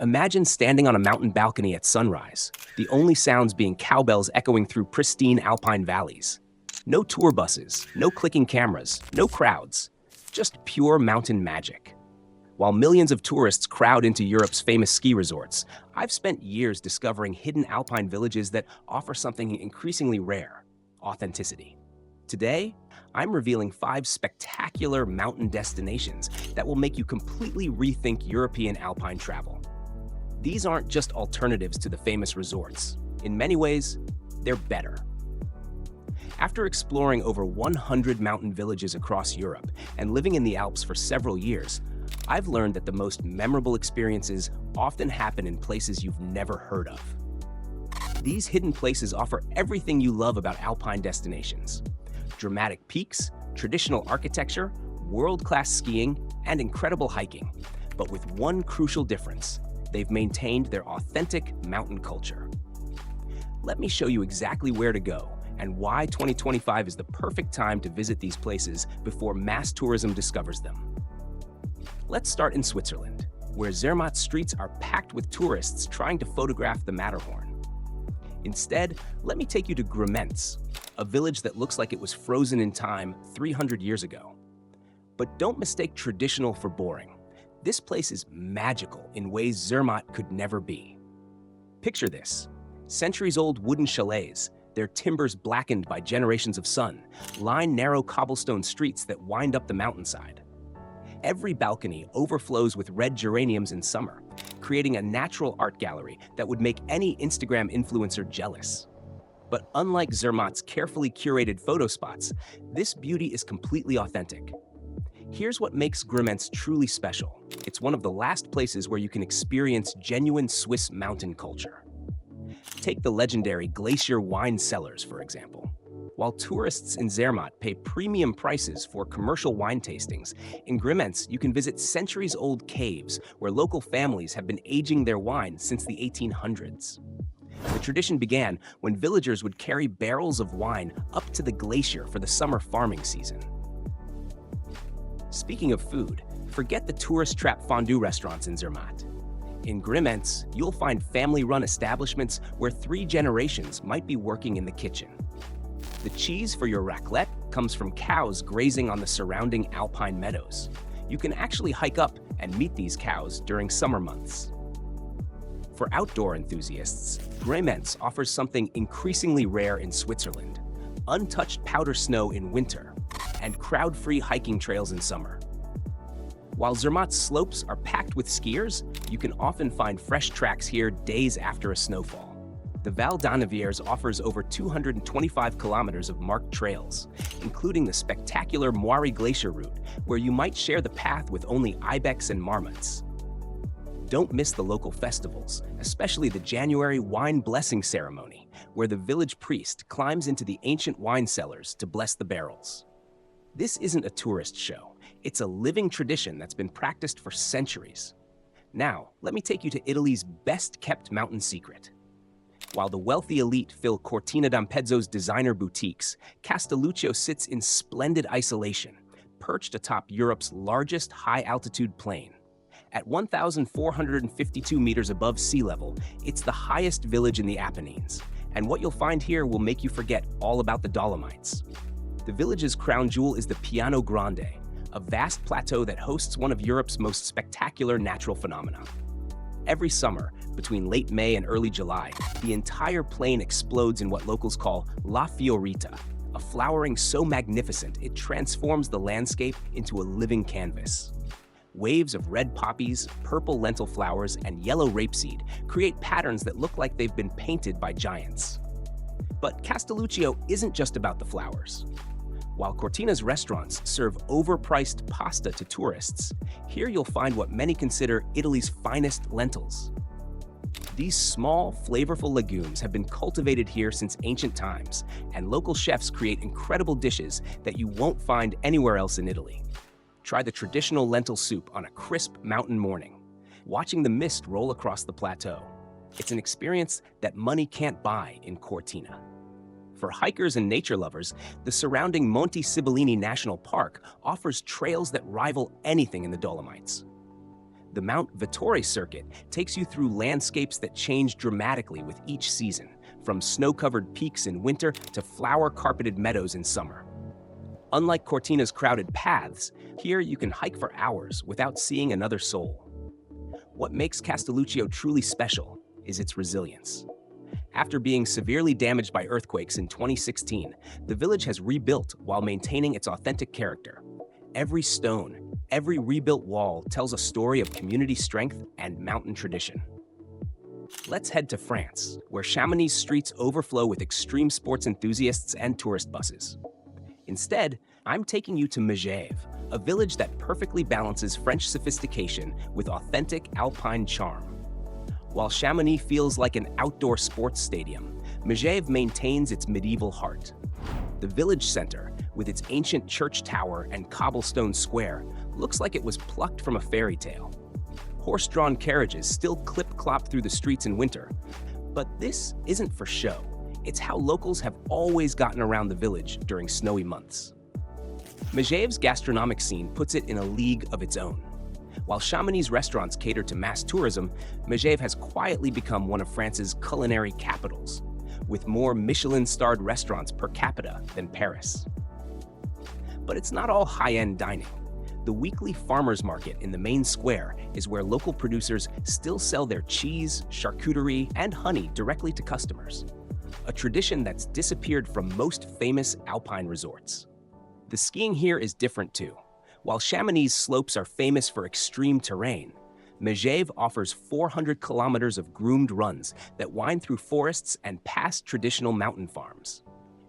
Imagine standing on a mountain balcony at sunrise, the only sounds being cowbells echoing through pristine alpine valleys. No tour buses, no clicking cameras, no crowds, just pure mountain magic. While millions of tourists crowd into Europe's famous ski resorts, I've spent years discovering hidden alpine villages that offer something increasingly rare: authenticity. Today, I'm revealing 5 spectacular mountain destinations that will make you completely rethink European alpine travel. These aren't just alternatives to the famous resorts. In many ways, they're better. After exploring over 100 mountain villages across Europe and living in the Alps for several years, I've learned that the most memorable experiences often happen in places you've never heard of. These hidden places offer everything you love about alpine destinations: dramatic peaks, traditional architecture, world-class skiing, and incredible hiking. But with one crucial difference: they've maintained their authentic mountain culture. Let me show you exactly where to go and why 2025 is the perfect time to visit these places before mass tourism discovers them. Let's start in Switzerland, where Zermatt streets are packed with tourists trying to photograph the Matterhorn. Instead, let me take you to Grimentz, a village that looks like it was frozen in time 300 years ago. But don't mistake traditional for boring. This place is magical in ways Zermatt could never be. Picture this: centuries-old wooden chalets, their timbers blackened by generations of sun, line narrow cobblestone streets that wind up the mountainside. Every balcony overflows with red geraniums in summer, creating a natural art gallery that would make any Instagram influencer jealous. But unlike Zermatt's carefully curated photo spots, this beauty is completely authentic. Here's what makes Grimentz truly special: it's one of the last places where you can experience genuine Swiss mountain culture. Take the legendary glacier wine cellars, for example. While tourists in Zermatt pay premium prices for commercial wine tastings, in Grimentz you can visit centuries-old caves where local families have been aging their wine since the 1800s. The tradition began when villagers would carry barrels of wine up to the glacier for the summer farming season. Speaking of food, forget the tourist-trap fondue restaurants in Zermatt. In Grimentz, you'll find family-run establishments where 3 generations might be working in the kitchen. The cheese for your raclette comes from cows grazing on the surrounding alpine meadows. You can actually hike up and meet these cows during summer months. For outdoor enthusiasts, Grimentz offers something increasingly rare in Switzerland: untouched powder snow in winter and crowd-free hiking trails in summer. While Zermatt's slopes are packed with skiers, you can often find fresh tracks here days after a snowfall. The Val d'Anneviers offers over 225 kilometers of marked trails, including the spectacular Moiri Glacier route, where you might share the path with only ibex and marmots. Don't miss the local festivals, especially the January wine blessing ceremony, where the village priest climbs into the ancient wine cellars to bless the barrels. This isn't a tourist show. It's a living tradition that's been practiced for centuries. Now, let me take you to Italy's best-kept mountain secret. While the wealthy elite fill Cortina d'Ampezzo's designer boutiques, Castelluccio sits in splendid isolation, perched atop Europe's largest high-altitude plain. At 1,452 meters above sea level, it's the highest village in the Apennines, and what you'll find here will make you forget all about the Dolomites. The village's crown jewel is the Piano Grande, a vast plateau that hosts one of Europe's most spectacular natural phenomena. Every summer, between late May and early July, the entire plain explodes in what locals call La Fiorita, a flowering so magnificent it transforms the landscape into a living canvas. Waves of red poppies, purple lentil flowers, and yellow rapeseed create patterns that look like they've been painted by giants. But Castelluccio isn't just about the flowers. While Cortina's restaurants serve overpriced pasta to tourists, here you'll find what many consider Italy's finest lentils. These small, flavorful legumes have been cultivated here since ancient times, and local chefs create incredible dishes that you won't find anywhere else in Italy. Try the traditional lentil soup on a crisp mountain morning, watching the mist roll across the plateau. It's an experience that money can't buy in Cortina. For hikers and nature lovers, the surrounding Monte Sibillini National Park offers trails that rival anything in the Dolomites. The Mount Vittori circuit takes you through landscapes that change dramatically with each season, from snow-covered peaks in winter to flower-carpeted meadows in summer. Unlike Cortina's crowded paths, here you can hike for hours without seeing another soul. What makes Castelluccio truly special is its resilience. After being severely damaged by earthquakes in 2016, the village has rebuilt while maintaining its authentic character. Every stone, every rebuilt wall tells a story of community strength and mountain tradition. Let's head to France, where Chamonix streets overflow with extreme sports enthusiasts and tourist buses. Instead, I'm taking you to Megève, a village that perfectly balances French sophistication with authentic Alpine charm. While Chamonix feels like an outdoor sports stadium, Megève maintains its medieval heart. The village center, with its ancient church tower and cobblestone square, looks like it was plucked from a fairy tale. Horse-drawn carriages still clip-clop through the streets in winter. But this isn't for show. It's how locals have always gotten around the village during snowy months. Megève's gastronomic scene puts it in a league of its own. While Chamonix's restaurants cater to mass tourism, Megève has quietly become one of France's culinary capitals, with more Michelin-starred restaurants per capita than Paris. But it's not all high-end dining. The weekly farmers market in the main square is where local producers still sell their cheese, charcuterie, and honey directly to customers, a tradition that's disappeared from most famous Alpine resorts. The skiing here is different too. While Chamonix's slopes are famous for extreme terrain, Megève offers 400 kilometers of groomed runs that wind through forests and past traditional mountain farms.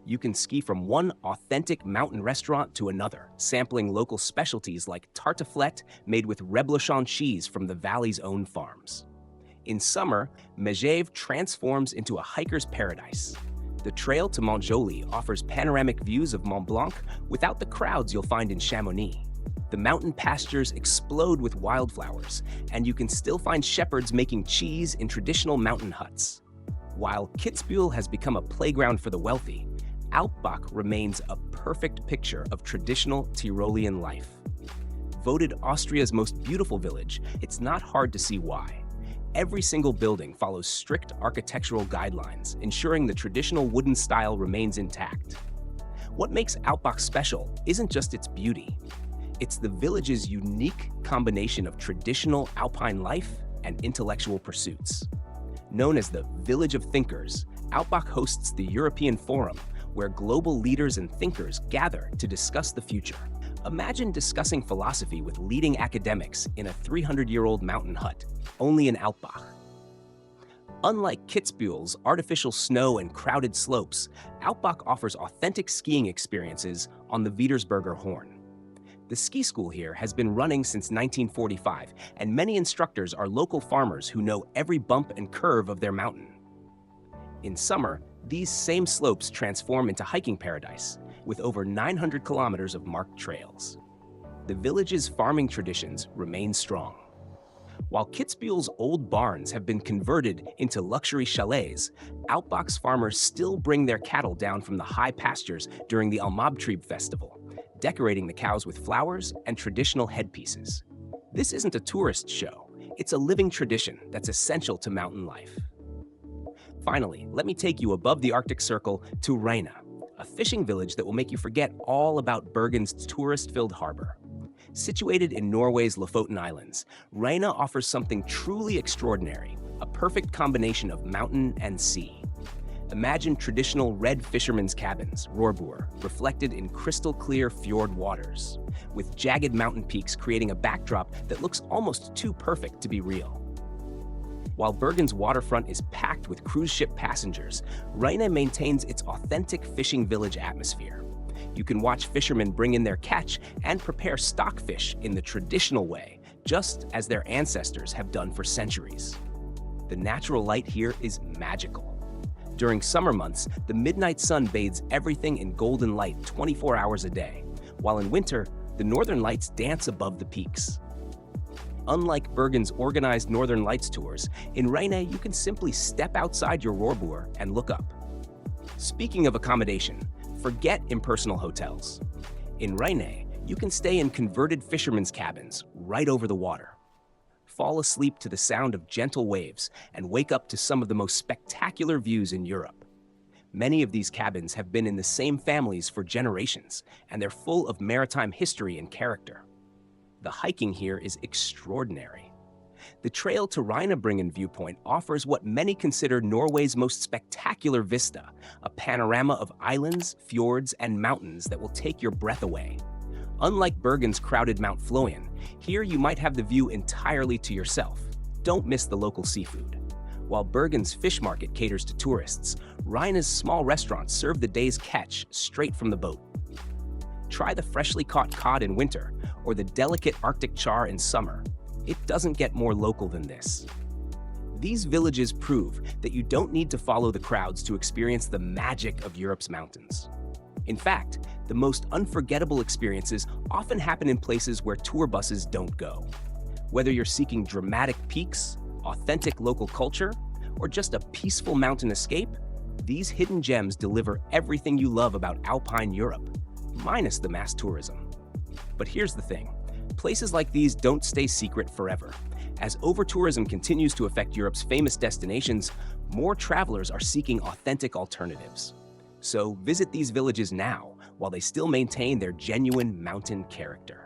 You can ski from one authentic mountain restaurant to another, sampling local specialties like tartiflette made with reblochon cheese from the valley's own farms. In summer, Megève transforms into a hiker's paradise. The trail to Montjoly offers panoramic views of Mont Blanc without the crowds you'll find in Chamonix. The mountain pastures explode with wildflowers, and you can still find shepherds making cheese in traditional mountain huts. While Kitzbühel has become a playground for the wealthy, Alpbach remains a perfect picture of traditional Tyrolean life. Voted Austria's most beautiful village, it's not hard to see why. Every single building follows strict architectural guidelines, ensuring the traditional wooden style remains intact. What makes Alpbach special isn't just its beauty. It's the village's unique combination of traditional Alpine life and intellectual pursuits. Known as the Village of Thinkers, Alpbach hosts the European Forum, where global leaders and thinkers gather to discuss the future. Imagine discussing philosophy with leading academics in a 300-year-old mountain hut, only in Alpbach. Unlike Kitzbühel's artificial snow and crowded slopes, Alpbach offers authentic skiing experiences on the Wiedersberger Horn. The ski school here has been running since 1945, and many instructors are local farmers who know every bump and curve of their mountain. In summer, these same slopes transform into hiking paradise, with over 900 kilometers of marked trails. The village's farming traditions remain strong. While Kitzbühel's old barns have been converted into luxury chalets, Alpbach's farmers still bring their cattle down from the high pastures during the Almabtrieb festival, decorating the cows with flowers and traditional headpieces. This isn't a tourist show, it's a living tradition that's essential to mountain life. Finally, let me take you above the Arctic Circle to Reine, a fishing village that will make you forget all about Bergen's tourist-filled harbor. Situated in Norway's Lofoten Islands, Reine offers something truly extraordinary, a perfect combination of mountain and sea. Imagine traditional red fishermen's cabins, rorbur, reflected in crystal-clear fjord waters, with jagged mountain peaks creating a backdrop that looks almost too perfect to be real. While Bergen's waterfront is packed with cruise ship passengers, Reine maintains its authentic fishing village atmosphere. You can watch fishermen bring in their catch and prepare stockfish in the traditional way, just as their ancestors have done for centuries. The natural light here is magical. During summer months, the midnight sun bathes everything in golden light 24 hours a day, while in winter, the northern lights dance above the peaks. Unlike Bergen's organized Northern Lights tours, in Reine you can simply step outside your rorbur and look up. Speaking of accommodation, forget impersonal hotels. In Reine, you can stay in converted fishermen's cabins right over the water. fall asleep to the sound of gentle waves and wake up to some of the most spectacular views in Europe. Many of these cabins have been in the same families for generations, and they're full of maritime history and character. The hiking here is extraordinary. The trail to Reine viewpoint offers what many consider Norway's most spectacular vista, a panorama of islands, fjords, and mountains that will take your breath away. Unlike Bergen's crowded Mount Florian, here you might have the view entirely to yourself. Don't miss the local seafood. While Bergen's fish market caters to tourists, Reine's small restaurants serve the day's catch straight from the boat. Try the freshly caught cod in winter or the delicate Arctic char in summer. It doesn't get more local than this. These villages prove that you don't need to follow the crowds to experience the magic of Europe's mountains. In fact, the most unforgettable experiences often happen in places where tour buses don't go. Whether you're seeking dramatic peaks, authentic local culture, or just a peaceful mountain escape, these hidden gems deliver everything you love about Alpine Europe, minus the mass tourism. But here's the thing, places like these don't stay secret forever. As over-tourism continues to affect Europe's famous destinations, more travelers are seeking authentic alternatives. So visit these villages now, while they still maintain their genuine mountain character.